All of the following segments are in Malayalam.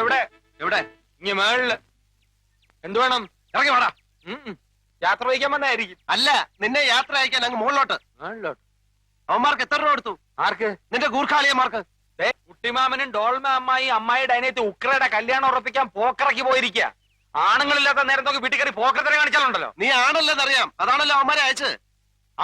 എവിടെ എവിടെ? ഇങ്ങ മേളില്. എന്ത് വേണം? ഇറങ്ങി വേടാ. യാത്ര വഹിക്കാൻ വന്നായിരിക്കും. അല്ല, നിന്നെ യാത്ര അയക്കാൻ അങ്ങ് മുകളിലോട്ട്. മേളിലോട്ട്. അവന്മാർക്ക് എത്ര രൂപ കൊടുത്തു? ആർക്ക്? നിന്റെ ഗൂർഖാളിയന്മാർക്ക്. കുട്ടിമാമനും ഡോൾമ അമ്മായിയുടെ അനിയത്തി ഉക്രയുടെ കല്യാണം ഉറപ്പിക്കാൻ പോക്കറക്കി പോയിരിക്കുക. ആണുങ്ങളില്ലാത്ത നേരം നോക്കി വീട്ടിൽ കയറി പോക്കരത്തിനെ കാണിച്ചാലുണ്ടല്ലോ. നീ ആണല്ലെന്നറിയാം, അതാണല്ലോ അവന്മാരെ അയച്ചത്.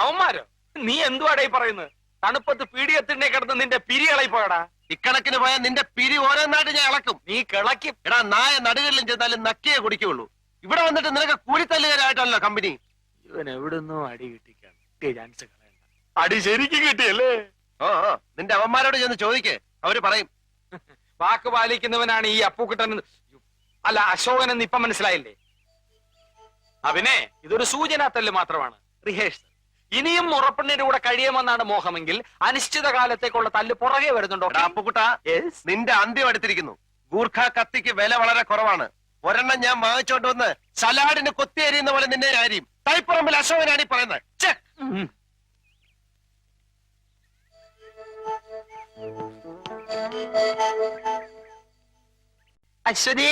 അവന്മാരോ? നീ എന്തുവാടേ പറയുന്നത്? തണുപ്പത്ത് പീടിയത്തിനെ കിടന്ന് നിന്റെ പിരി ഇളയിപ്പോയടാ. ഇക്കണക്കിന് പോയാൽ നിന്റെ പിരി ഓരോന്നായിട്ട് ഞാൻ ഇളക്കും. നീ കിളക്കും. എടാ, നായ നടുകളിലും ചെന്നാലും നക്കിയേ കുടിക്കുള്ളൂ. ഇവിടെ വന്നിട്ട് നിനക്ക് കൂലിത്തല്ലുകാരായിട്ടല്ലോ കമ്പനി. ഇവൻ എവിടുന്നോ അടി കിട്ടിക്കാൻ ചാൻസ് കളയണ്ട. അടി ശരിക്കും കിട്ടിയല്ലേ? ഓ, നിന്റെ അവന്മാരോട് ചെന്ന് ചോദിക്കേ, അവര് പറയും. വാക്ക് പാലിക്കുന്നവനാണ് ഈ അപ്പൂക്കുട്ടൻ. അല്ല, അശോകൻ എന്ന് ഇപ്പൊ മനസ്സിലായില്ലേ? അവനെ ഇതൊരു സൂചനാത്തല്ല് മാത്രമാണ്, റിഹേഴ്സൽ. ഇനിയും മുറപ്പെണ്ണിന്റെ കൂടെ കഴിയുമെന്നാണ് മോഹമെങ്കിൽ അനിശ്ചിത കാലത്തേക്കുള്ള തല്ല് പുറകെ വരുന്നുണ്ടോ? അപ്പുക്കുട്ട, നിന്റെ അന്ത്യം എടുത്തിരിക്കുന്നു. ഗൂർഖ കത്തിക്ക് വില വളരെ കുറവാണ്. ഒരെണ്ണം ഞാൻ വാങ്ങിച്ചോണ്ട് വന്ന് സലാഡിന് കൊത്തിയേരിയുന്ന പോലെ നിന്നെ ആരും തൈപ്പുറമ്പിൽ അശോകനാണ് ഈ പറയുന്നത്. അശ്വതി,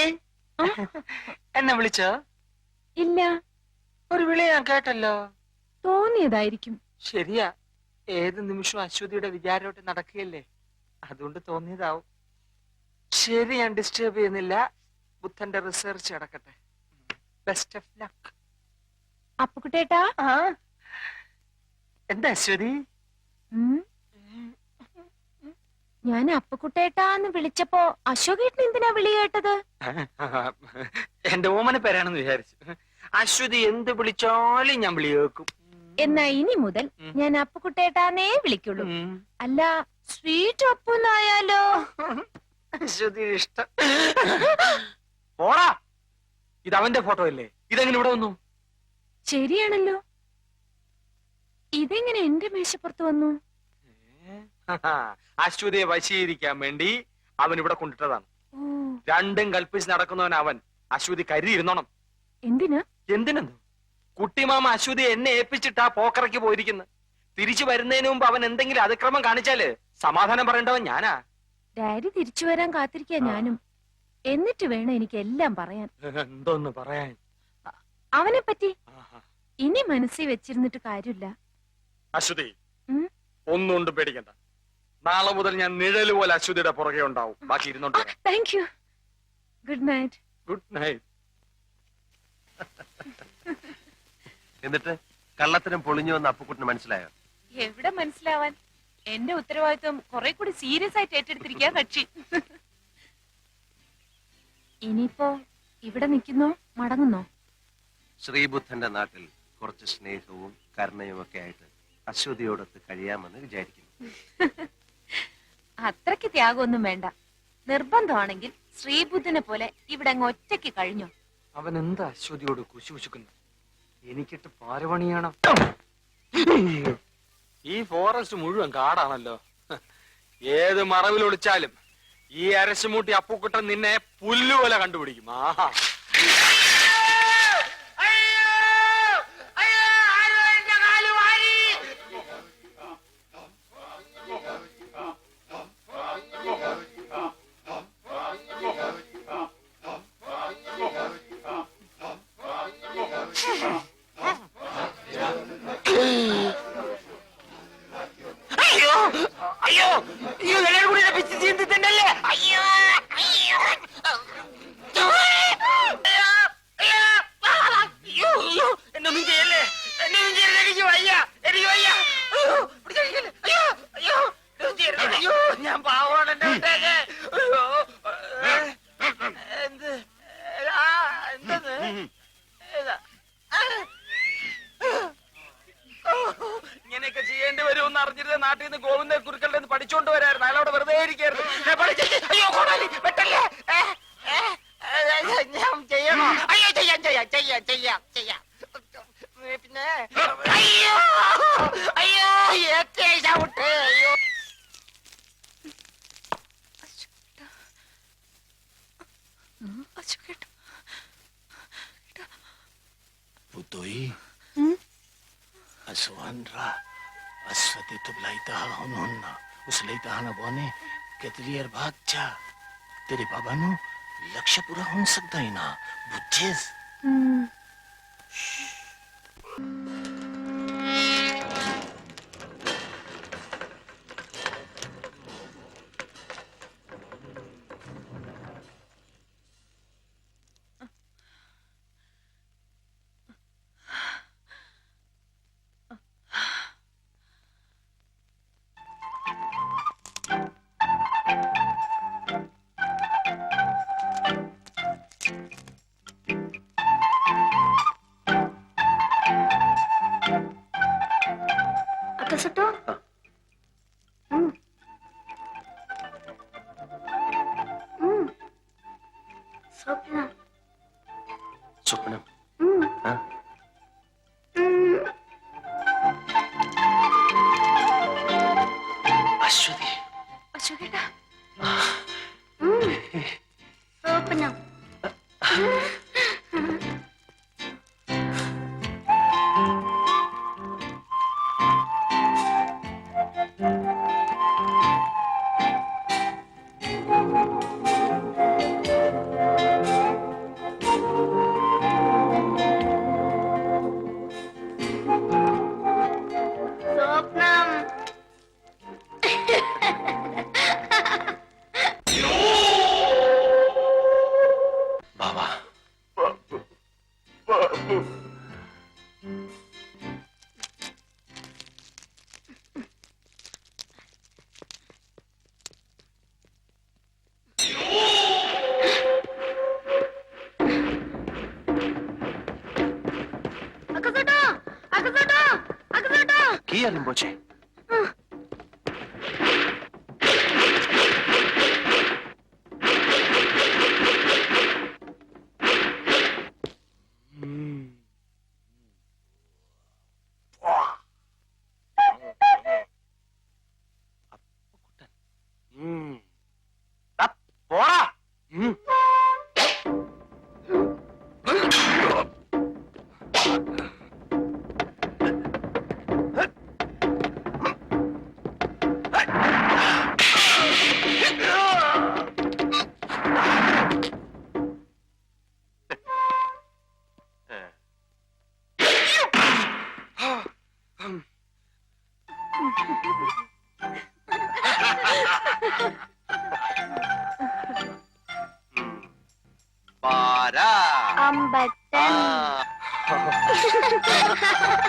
എന്നെ വിളിച്ചോ? ഇല്ല. ഒരു വിളി ഞാൻ കേട്ടല്ലോ. തോന്നിയതായിരിക്കും. ശരിയാ, ഏത് നിമിഷവും അശ്വതിയുടെ വിചാരോട്ട് നടക്കുകയല്ലേ, അതുകൊണ്ട് തോന്നിയതാവും. ശരി, ഞാൻ ഡിസ്റ്റർബ് ചെയ്യുന്നില്ല. ബുദ്ധന്റെ റിസർച്ച് നടക്കട്ടെ. Best of luck. അപ്പുക്കുട്ടേട്ടാ. എന്താ അശ്വതി? ഞാൻ അപ്പുക്കുട്ടേട്ടാന്ന് വിളിച്ചപ്പോ അശോകേട്ടൻ എന്തിനാ വിളി കേട്ടത്? എന്റെ ഓമന പേരാണെന്ന് വിചാരിച്ചു. അശ്വതി എന്ത് വിളിച്ചാലും ഞാൻ വിളി കേൾക്കും. എന്നാ ഇനി മുതൽ ഞാൻ അപ്പുക്കുട്ടേട്ടാന്നേ വിളിക്കുള്ളൂ. അല്ല, സ്വീറ്റ് അപ്പുന്നായാലോ? അശ്വതി ഇഷ്ടം. പോടാ, ഇത് അവന്റെ ഫോട്ടോ അല്ലേ? ഇതെങ്ങനെ ഇവിടെ വന്നു? ശരിയാണല്ലോ, ഇതെങ്ങനെ എന്റെ മേശപ്പുറത്ത് വന്നു? അശ്വതിയെ വശീകരിക്കാൻ വേണ്ടി അവൻ ഇവിടെ കൊണ്ടിട്ടതാണ്. രണ്ടും കൽപ്പിച്ച് നടക്കുന്നവൻ അവൻ. അശ്വതി കരുതിയിരുന്നോണം. എന്തിനാ? എന്തിനെന്ന്? കുട്ടിമാമ അശ്വതി എന്നെ ഏൽപ്പിച്ചിട്ടാ പോക്കറയ്ക്ക് പോയിരിക്കുന്നത്. തിരിച്ചു വരുന്നതിന് മുമ്പ് അവൻ എന്തെങ്കിലും അതിക്രമം കാണിച്ചാല് സമാധാനം പറയേണ്ടവൻ ഞാനാ. ഡാഡി തിരിച്ചു വരാൻ കാത്തിരിക്കാ ഞാനും. എന്നിട്ട് വേണം എനിക്ക് എല്ലാം പറയാൻ. എന്തോന്ന് പറയാൻ? അവനെ പറ്റി ഇനി മനസ്സിൽ വെച്ചിരുന്നിട്ട് കാര്യമില്ല. അശ്വതി, ഒന്നുകൊണ്ട് പേടിക്കണ്ട. നാളെ മുതൽ ഞാൻ നിഴല് പോലെ അശ്വതിയുടെ പുറകെ ഉണ്ടാവും. ബാക്കി ഇരുന്നോണ്ട്. Thank you. Good night. Good night. എന്നിട്ട് കള്ളത്തിനും പൊളിഞ്ഞു വന്ന അപ്പുക്കുട്ടിന് മനസ്സിലായോ? എവിടെ മനസ്സിലാവാൻ? എന്റെ ഉത്തരവാദിത്വം കുറെ കൂടി സീരിയസ് ആയിട്ട് ഏറ്റെടുത്തിരിക്കുക കക്ഷി. ഇനിയിപ്പോ ഇവിടെ നിൽക്കുന്നോ മടങ്ങുന്നോ? ശ്രീബുദ്ധന്റെ നാട്ടിൽ കുറച്ച് സ്നേഹവും കരുണയും ഒക്കെ ആയിട്ട് അശ്വതിയോടൊത്ത് കഴിയാമെന്ന് വിചാരിക്കുന്നു. അത്രയ്ക്ക് ത്യാഗമൊന്നും വേണ്ട. നിർബന്ധമാണെങ്കിൽ ശ്രീബുദ്ധനെ പോലെ ഇവിടെ അങ്ങ് ഒറ്റയ്ക്ക് കഴിഞ്ഞോ? അവൻ എന്താ അശ്വതിയോട് കുശുകുശുക്കുന്നു? എനിക്കിട്ട് പാരവണിയാണ്. ഈ ഫോറസ്റ്റ് മുഴുവൻ കാടാണല്ലോ. ഏത് മറവിൽ ഒളിച്ചാലും ഈ അരശുമൂട്ടി അപ്പുക്കുട്ടൻ നിന്നെ പുല്ലുപോലെ കണ്ടുപിടിക്കും. ആഹാ, ഇങ്ങനെയൊക്കെ ചെയ്യേണ്ടി വരുമെന്ന് അറിഞ്ഞിരുന്ന നാട്ടിൽ നിന്ന് ഗോവിന്ദ കുരുക്കളുടെ പഠിച്ചോണ്ട് വരായിരുന്നു. അയാളോട് വെറുതെ ഇരിക്കായിരുന്നു. ഞാൻ ചെയ്യണോ? അയ്യോ, ചെയ്യാം. പിന്നെ അയ്യോ ചവിട്ട്. അയ്യോ, Putoy. Aswandra. Aswati tublaita hunna. Uslaita hana bone. Ketrier bhagcha. Tere baba no लक्ष्य पूरा होऊन सकता है ना बुद्धेस Atas itu? Sopna. സ്വപ്നം അശ്വതി അശോകേട്ടാ Sopna. Sopnam. ബാബാ കീ അറിയുമ്പോച്ചേ പോടാ പാരാ Ambatan. ആ